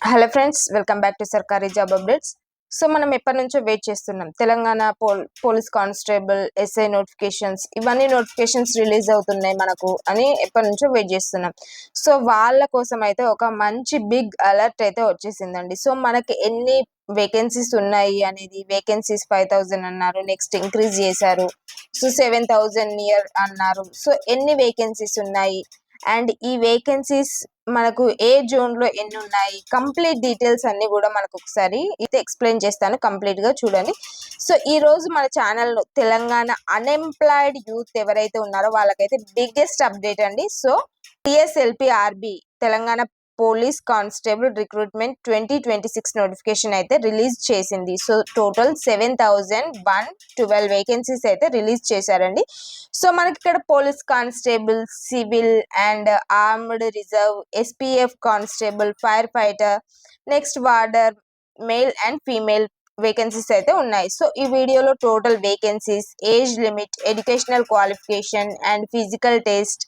Hello friends, welcome back to సర్కారీ job updates. So మనం ఎప్పటి నుంచో వెయిట్ చేస్తున్నాం. Telangana police constable SI notifications, ఇవన్నీ నోటిఫికేషన్స్ రిలీజ్ అవుతున్నాయి మనకు అని ఎప్పటి నుంచో వెయిట్ చేస్తున్నాం. సో వాళ్ళ కోసం అయితే ఒక మంచి బిగ్ అలర్ట్ అయితే వచ్చేసిందండి. సో మనకి ఎన్ని వేకెన్సీస్ ఉన్నాయి అనేది, వేకెన్సీస్ 5,000 అన్నారు, నెక్స్ట్ ఇంక్రీజ్ చేశారు. సో 7,000 నియర్ అన్నారు. సో ఎన్ని వేకెన్సీస్ ఉన్నాయి అండ్ ఈ వేకెన్సీస్ మనకు ఏ జోన్ లో ఎన్ని ఉన్నాయి, కంప్లీట్ డీటెయిల్స్ అన్ని కూడా మనకు ఒకసారి అయితే ఎక్స్ప్లెయిన్ చేస్తాను. కంప్లీట్ గా చూడండి. సో ఈ రోజు మన ఛానల్లో తెలంగాణ అన్ఎంప్లాయిడ్ యూత్ ఎవరైతే ఉన్నారో వాళ్ళకైతే బిగ్గెస్ట్ అప్డేట్ అండి. So TSLPRB Telangana police constable recruitment 2026 notification అయితే రిలీజ్ చేసింది. సో టోటల్ 7,112 వేకెన్సీస్ అయితే రిలీజ్ చేశారండి. సో మనకి ఇక్కడ police constable, civil and armed reserve, SPF constable, fire fighter, next warder, male and female vacancies అయితే ఉన్నాయి. సో ఈ వీడియోలో total vacancies, age limit, educational qualification and physical test,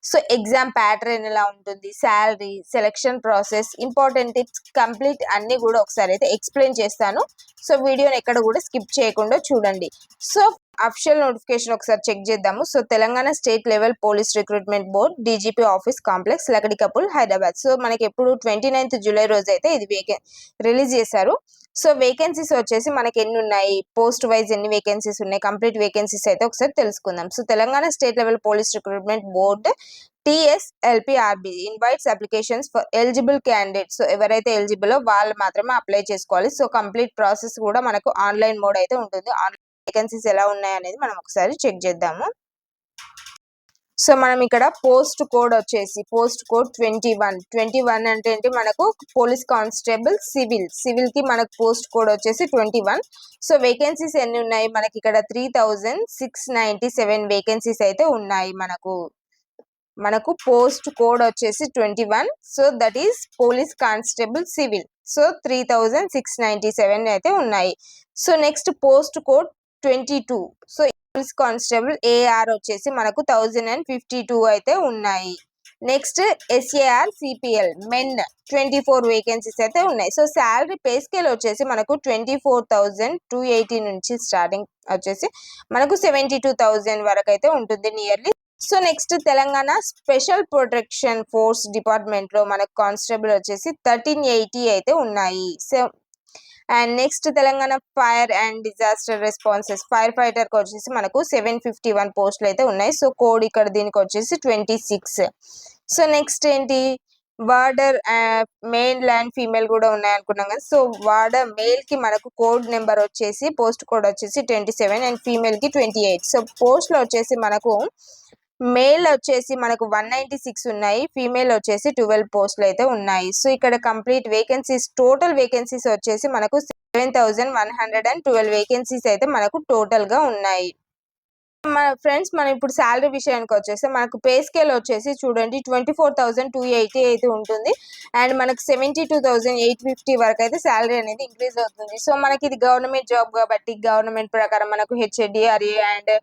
so exam pattern ఎలా ఉంటుంది, salary, selection process, important tips, complete అన్ని కూడా ఒకసారి అయితే ఎక్స్ప్లెయిన్ చేస్తాను. సో వీడియోని ఎక్కడ కూడా స్కిప్ చేయకుండా చూడండి. సో అఫిషియల్ నోటిఫికేషన్ ఒకసారి చెక్ చేద్దాము. So Telangana state level police recruitment board, DGP office complex, Lakdikapul, Hyderabad. So మనకి ఎప్పుడు 29th జూలై రోజు అయితే ఇది రిలీజ్ చేశారు. సో వేకెన్సీస్ వచ్చేసి మనకి ఎన్ని ఉన్నాయి, పోస్ట్ వైజ్ ఎన్ని వేకెన్సీస్ ఉన్నాయి, కంప్లీట్ వేకెన్సీస్ అయితే ఒకసారి తెలుసుకుందాం. So Telangana state level police recruitment board TSLPRB invites applications for eligible candidates. So ఎవరైతే ఎలిజిబుల్ వాళ్ళు మాత్రమే అప్లై చేసుకోవాలి. సో కంప్లీట్ ప్రాసెస్ కూడా మనకు ఆన్లైన్ మోడ్ అయితే ఉంటుంది. ఆన్లైన్ వేకెన్సీస్ ఎలా ఉన్నాయి అనేది మనం ఒకసారి చెక్ చేద్దాము. సో మనం ఇక్కడ పోస్ట్ కోడ్ వచ్చేసి పోస్ట్ కోడ్ 21 అంటే ఏంటి, మనకు పోలీస్ కానిస్టేబుల్ సివిల్ కి మనకు పోస్ట్ కోడ్ వచ్చేసి 21. సో వేకెన్సీస్ ఎన్ని ఉన్నాయి మనకి ఇక్కడ 3,697 వేకెన్సీస్ అయితే ఉన్నాయి. మనకు పోస్ట్ కోడ్ వచ్చేసి 21. So that is police constable civil. So 3,697 అయితే ఉన్నాయి. So next post code 22. So police constable AR వచ్చేసి మనకు 1,052 అయితే ఉన్నాయి. Next SAR CPL men 24 vacancies అయితే ఉన్నాయి. సో శాలరీ పే స్కేల్ వచ్చేసి మనకు 24,280 నుంచి స్టార్టింగ్ వచ్చేసి మనకు 72,000 వరకు అయితే ఉంటుంది nearly. So next Telangana special protection force department లో మనకు కానిస్టేబుల్ వచ్చేసి 1,380 అయితే ఉన్నాయి. So and next Telangana fire and disaster responses fire fighter కి వచ్చేసి మనకు 751 పోస్టులు అయితే ఉన్నాయి. సో కోడ్ ఇక్కడ దీనికి వచ్చేసి 26. సో నెక్స్ట్ ఏంటి, వార్డర్ మేల్ అండ్ ఫీమేల్ కూడా ఉన్నాయి అనుకున్నాం కదా. సో వార్డర్ మేల్ కి మనకు కోడ్ నెంబర్ వచ్చేసి పోస్ట్ కోడ్ వచ్చేసి 27 అండ్ ఫీమేల్ కి 28. సో పోస్ట్లో వచ్చేసి మనకు మేల్ వచ్చేసి మనకు 196 ఉన్నాయి, ఫీమేల్ వచ్చేసి 12 పోస్టులు అయితే ఉన్నాయి. సో ఇక్కడ కంప్లీట్ వేకెన్సీస్, టోటల్ వేకెన్సీస్ వచ్చేసి మనకు 7,112 వేకెన్సీస్ అయితే మనకు టోటల్ గా ఉన్నాయి. మన ఫ్రెండ్స్ మనం ఇప్పుడు శాలరీ విషయానికి వచ్చేసి మనకు పే స్కేల్ వచ్చేసి చూడండి 24,280 అయితే ఉంటుంది. అండ్ మనకు 72,850 వరకు అయితే శాలరీ అనేది ఇంక్రీజ్ అవుతుంది. సో మనకి ఇది గవర్నమెంట్ జాబ్ కాబట్టి గవర్నమెంట్ ప్రకారం మనకు హెచ్డిఆర్ఏ అండ్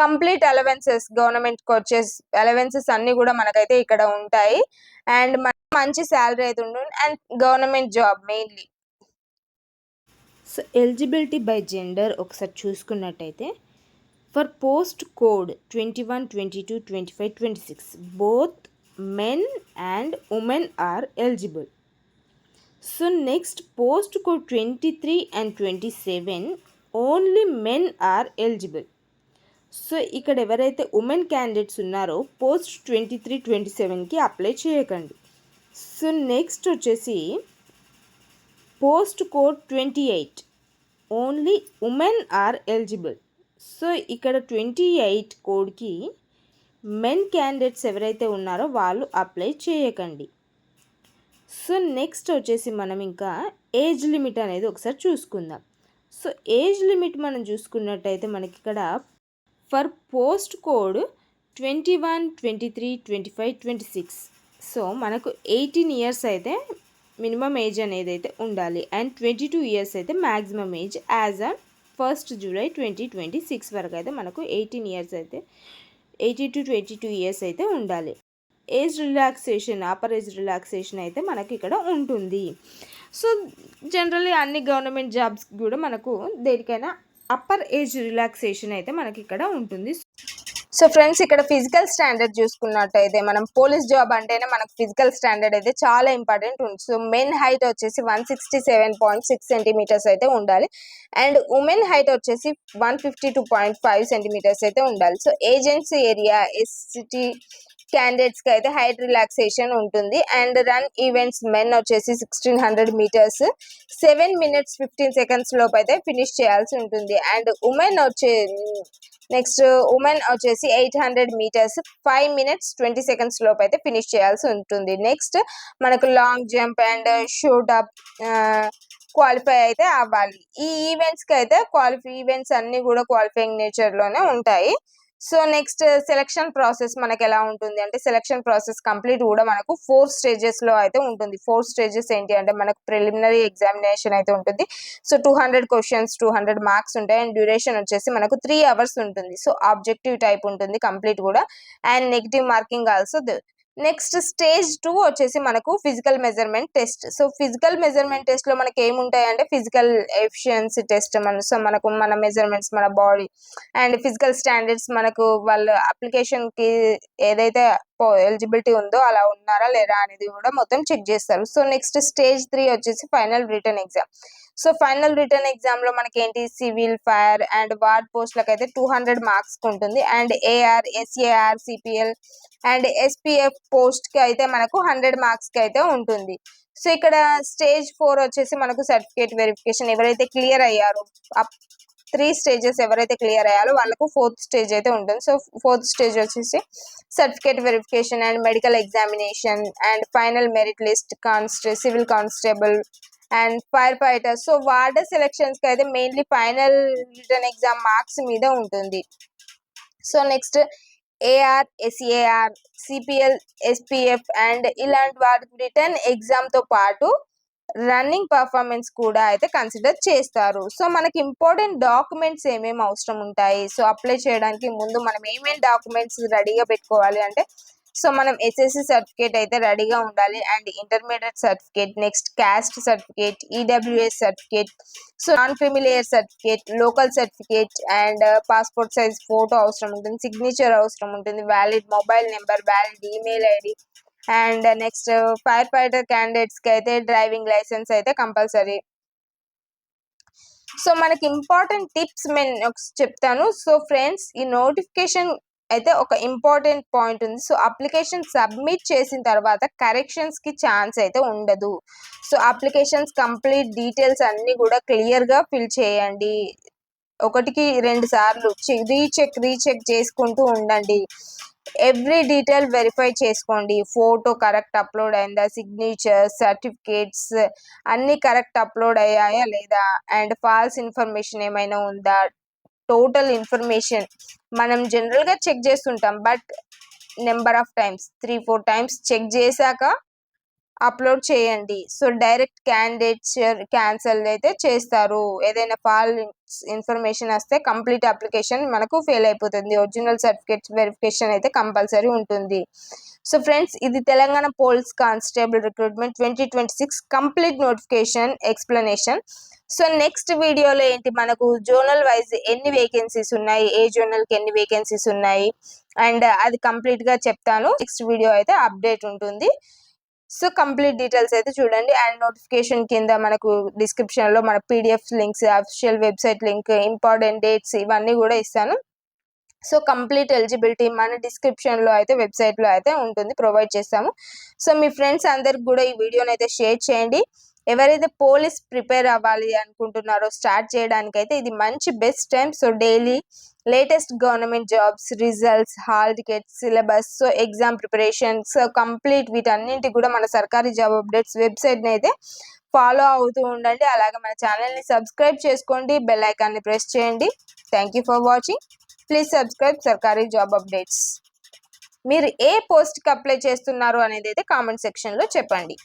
కంప్లీట్ అలవెన్సెస్, గవర్నమెంట్ వచ్చేసి అలవెన్సెస్ అన్ని కూడా మనకైతే ఇక్కడ ఉంటాయి. అండ్ మంచి శాలరీ అయితే ఉంటుంది and government job mainly. So eligibility by gender ఒకసారి చూసుకున్నట్టయితే for post code 21, 22, 25, 26 both men and women are eligible. So next post code 23 and 27 only men are eligible. So ఇక్కడ ఎవరైతే ఉమెన్ క్యాండిడేట్స్ ఉన్నారో post 23, 27కి apply చేయకండి. So next వచ్చేసి post code 28 only women are eligible. So ఇక్కడ 28 కోడ్కి men candidates ఎవరైతే ఉన్నారో వాళ్ళు అప్లై చేయకండి. సో నెక్స్ట్ వచ్చేసి మనం ఇంకా ఏజ్ లిమిట్ అనేది ఒకసారి చూసుకుందాం. సో ఏజ్ లిమిట్ మనం చూసుకున్నట్టయితే మనకి ఇక్కడ ఫర్ పోస్ట్ కోడ్ 21, 23, 25, 26 సో మనకు 18 ఇయర్స్ అయితే మినిమం ఏజ్ అనేది అయితే ఉండాలి అండ్ 22 ఇయర్స్ అయితే maximum age as on 1st July 2026 వరకు అయితే మనకు 18 ఇయర్స్ అయితే 18 to 22 ఇయర్స్ అయితే ఉండాలి. Age relaxation, upper age relaxation అయితే మనకి ఇక్కడ ఉంటుంది. సో జనరల్లీ అన్ని గవర్నమెంట్ జాబ్స్ కూడా మనకు దేనికైనా అప్పర్ ఏజ్ రిలాక్సేషన్ అయితే మనకి ఇక్కడ ఉంటుంది. సో ఫ్రెండ్స్, ఇక్కడ ఫిజికల్ స్టాండర్డ్ చూసుకున్నట్టయితే మనం పోలీస్ జాబ్ అంటేనే మనకు ఫిజికల్ స్టాండర్డ్ అయితే చాలా ఇంపార్టెంట్ ఉంది. సో మెన్ హైట్ వచ్చేసి 167.6 సెంటీమీటర్స్ అయితే ఉండాలి, అండ్ ఉమెన్ హైట్ వచ్చేసి 152.5 సెంటీమీటర్స్ అయితే ఉండాలి. So agency area SCT candidates కి అయితే హైట్ రిలాక్సేషన్ ఉంటుంది. అండ్ రన్ ఈవెంట్స్ మెన్ వచ్చేసి 1600 మీటర్స్ 7 minutes 15 seconds లోపు అయితే ఫినిష్ చేయాల్సి ఉంటుంది. అండ్ ఉమెన్ వచ్చేసి 800 మీటర్స్ 5 minutes 20 seconds లోపు అయితే ఫినిష్ చేయాల్సి ఉంటుంది. నెక్స్ట్ మనకు long jump and shoot up qualify అయితే అవ్వాలి. ఈ ఈవెంట్స్ కి అయితే ఈవెంట్స్ అన్ని కూడా క్వాలిఫైయింగ్ నేచర్ లోనే ఉంటాయి. సో నెక్స్ట్ సెలక్షన్ ప్రాసెస్ మనకి ఎలా ఉంటుంది అంటే, సెలక్షన్ ప్రాసెస్ కంప్లీట్ కూడా మనకు 4 stages లో అయితే ఉంటుంది. 4 stages ఏంటి అంటే, మనకు ప్రిలిమినరీ ఎగ్జామినేషన్ అయితే ఉంటుంది. సో 200 questions 200 మార్క్స్ ఉంటాయి, అండ్ డ్యూరేషన్ వచ్చేసి మనకు 3 hours ఉంటుంది. సో ఆబ్జెక్టివ్ టైప్ ఉంటుంది కంప్లీట్ కూడా, and negative marking also. Next stage 2 వచ్చేసి మనకు physical measurement test. So physical measurement test లో మనకి ఏముంటాయి అంటే, ఫిజికల్ ఎఫిషియన్సీ టెస్ట్. సో మనకు మన మెజర్మెంట్స్, మన బాడీ అండ్ ఫిజికల్ స్టాండర్డ్స్, మనకు వాళ్ళ అప్లికేషన్ కి ఏదైతే ఎలిజిబిలిటీ ఉందో అలా ఉన్నారా లేదా అనేది కూడా మొత్తం చెక్ చేస్తారు. సో నెక్స్ట్ స్టేజ్ 3 వచ్చేసి final written exam. So final written exam లో మనకి ఏంటి, సివిల్, ఫైర్ అండ్ వార్డ్ పోస్ట్లకు అయితే 200 మార్క్స్ ఉంటుంది, and AR, SAR, CPL and SPF post కి అయితే మనకు 100 మార్క్స్ కి అయితే ఉంటుంది. సో ఇక్కడ స్టేజ్ 4 వచ్చేసి మనకు సర్టిఫికేట్ వెరిఫికేషన్. ఎవరైతే క్లియర్ అయ్యారో 3 stages ఎవరైతే క్లియర్ అయ్యారో వాళ్ళకు 4th stage అయితే ఉంటుంది. సో 4th stage వచ్చేసి certificate verification and medical examination and final merit list, civil constable and fire fighter. So warder selections కి అయితే mainly final written exam marks మీద ఉంటుంది. So next AR, SAR, CPL, SPF and ఇలాంటి వాటికి return exam తో పాటు running performance కూడా అయితే కన్సిడర్ చేస్తారు. సో మనకి ఇంపార్టెంట్ డాక్యుమెంట్స్ ఏమేమి అవసరం ఉంటాయి, సో అప్లై చేయడానికి ముందు మనం ఏమేమి డాక్యుమెంట్స్ రెడీగా పెట్టుకోవాలి అంటే, సో మనం ఎస్ఎస్సి సర్టిఫికేట్ అయితే రెడీగా ఉండాలి, and intermediate certificate, next caste certificate, EWS certificate, so non creamy layer certificate, local certificate and passport size photo అవసరం ఉంటుంది, సిగ్నేచర్ అవసరం ఉంటుంది, valid mobile number, valid email ID, and next fire fighter candidates కి అయితే driving licence అయితే compulsory. So మనకి important tips నేను చెప్తాను. సో ఫ్రెండ్స్, ఈ నోటిఫికేషన్ అయితే ఒక ఇంపార్టెంట్ పాయింట్ ఉంది. సో అప్లికేషన్ సబ్మిట్ చేసిన తర్వాత కరెక్షన్స్ కి ఛాన్స్ అయితే ఉండదు. సో అప్లికేషన్స్ కంప్లీట్ డీటెయిల్స్ అన్ని కూడా క్లియర్ గా ఫిల్ చేయండి. 1కి 2 సార్లు రీచెక్ చేసుకుంటూ ఉండండి. ఎవ్రీ డీటెయిల్ వెరిఫై చేసుకోండి. ఫోటో కరెక్ట్ అప్లోడ్ అయిందా, సిగ్నేచర్, సర్టిఫికేట్స్ అన్ని కరెక్ట్ అప్లోడ్ అయ్యాయా లేదా, అండ్ ఫాల్స్ ఇన్ఫర్మేషన్ ఏమైనా ఉందా, టోటల్ ఇన్ఫర్మేషన్ మనం జనరల్ గా చెక్ చేస్తుంటాం, but number of times 3-4 times check చేశాక అప్లోడ్ చేయండి. సో డైరెక్ట్ క్యాండిడేట్స్ క్యాన్సిల్ అయితే చేస్తారు. ఏదైనా ఫాల్స్ ఇన్ఫర్మేషన్ వస్తే కంప్లీట్ అప్లికేషన్ మనకు ఫెయిల్ అయిపోతుంది. ఒరిజినల్ సర్టిఫికేట్ వెరిఫికేషన్ అయితే కంపల్సరీ ఉంటుంది. సో ఫ్రెండ్స్, ఇది Telangana police constable recruitment 2026 complete notification explanation. So next వీడియోలో ఏంటి, మనకు జోనల్ వైజ్ ఎన్ని వేకెన్సీస్ ఉన్నాయి, ఏ జోనల్ కి ఎన్ని వేకెన్సీస్ ఉన్నాయి, అండ్ అది కంప్లీట్ గా చెప్తాను. నెక్స్ట్ వీడియో అయితే అప్డేట్ ఉంటుంది. సో కంప్లీట్ డీటెయిల్స్ అయితే చూడండి, అండ్ నోటిఫికేషన్ కింద మనకు డిస్క్రిప్షన్ లో మన PDF links, official website link, important dates ఇవన్నీ కూడా ఇస్తాను. సో కంప్లీట్ ఎలిజిబిలిటీ మన డిస్క్రిప్షన్ లో అయితే వెబ్సైట్ లో అయితే ఉంటుంది, ప్రొవైడ్ చేస్తాము. సో మీ ఫ్రెండ్స్ అందరికి కూడా ఈ వీడియోని అయితే షేర్ చేయండి. ఎవరైతే పోలీస్ ప్రిపేర్ అవ్వాలి అనుకుంటున్నారో స్టార్ట్ చేయడానికి అయితే ఇది మంచి best time. So daily latest government jobs, results, hall tickets, syllabus, so exam preparation, so complete వీటన్నింటికి కూడా మన సర్కారీ జాబ్ అప్డేట్స్ వెబ్సైట్ని అయితే ఫాలో అవుతూ ఉండండి. అలాగే మన ఛానల్ని సబ్స్క్రైబ్ చేసుకోండి, బెల్ ఐకాన్ని ప్రెస్ చేయండి. Thank you for watching. Please subscribe సర్కారీ జాబ్ అప్డేట్స్. మీరు ఏ పోస్ట్కి అప్లై చేస్తున్నారు అనేది అయితే కామెంట్ సెక్షన్లో చెప్పండి.